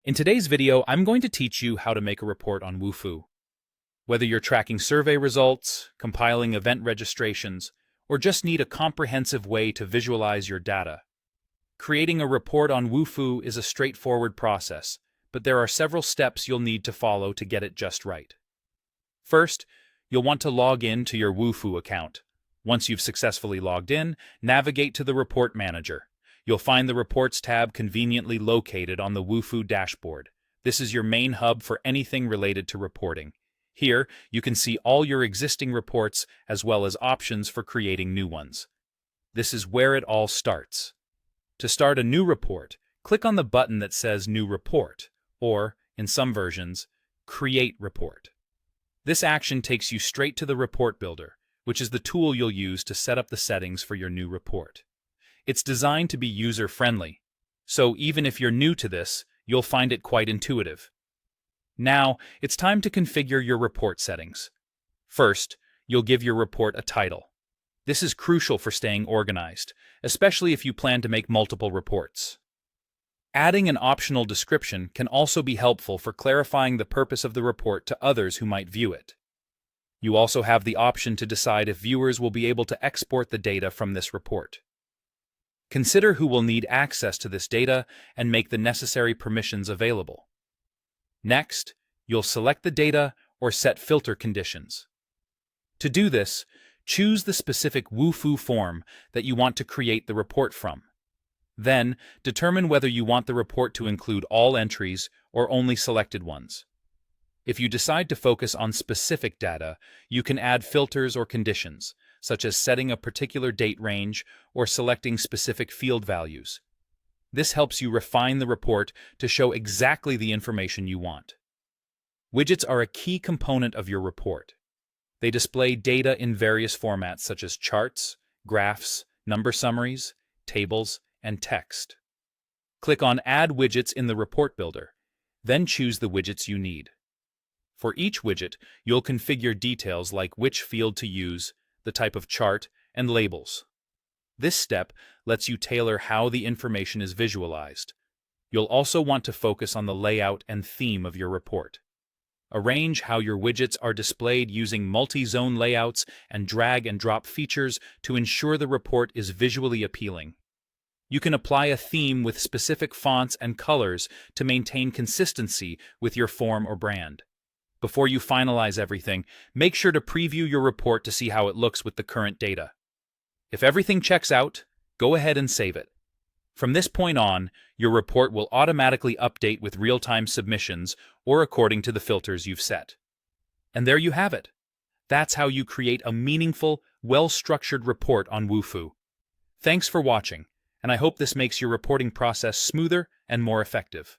In today's video, I'm going to teach you how to make a report on Wufoo. Whether you're tracking survey results, compiling event registrations, or just need a comprehensive way to visualize your data, creating a report on Wufoo is a straightforward process, but there are several steps you'll need to follow to get it just right. First, you'll want to log in to your Wufoo account. Once you've successfully logged in, navigate to the Report Manager. You'll find the Reports tab conveniently located on the Wufoo dashboard. This is your main hub for anything related to reporting. Here, you can see all your existing reports as well as options for creating new ones. This is where it all starts. To start a new report, click on the button that says New Report, or, in some versions, Create Report. This action takes you straight to the Report Builder, which is the tool you'll use to set up the settings for your new report. It's designed to be user-friendly, so even if you're new to this, you'll find it quite intuitive. Now, it's time to configure your report settings. First, you'll give your report a title. This is crucial for staying organized, especially if you plan to make multiple reports. Adding an optional description can also be helpful for clarifying the purpose of the report to others who might view it. You also have the option to decide if viewers will be able to export the data from this report. Consider who will need access to this data and make the necessary permissions available. Next, you'll select the data or set filter conditions. To do this, choose the specific Wufoo form that you want to create the report from. Then, determine whether you want the report to include all entries or only selected ones. If you decide to focus on specific data, you can add filters or conditions, such as setting a particular date range or selecting specific field values. This helps you refine the report to show exactly the information you want. Widgets are a key component of your report. They display data in various formats such as charts, graphs, number summaries, tables, and text. Click on Add Widgets in the Report Builder, then choose the widgets you need. For each widget, you'll configure details like which field to use, the type of chart, and labels. This step lets you tailor how the information is visualized. You'll also want to focus on the layout and theme of your report. Arrange how your widgets are displayed using multi-zone layouts and drag-and-drop features to ensure the report is visually appealing. You can apply a theme with specific fonts and colors to maintain consistency with your form or brand. Before you finalize everything, make sure to preview your report to see how it looks with the current data. If everything checks out, go ahead and save it. From this point on, your report will automatically update with real-time submissions or according to the filters you've set. And there you have it. That's how you create a meaningful, well-structured report on Wufoo. Thanks for watching, and I hope this makes your reporting process smoother and more effective.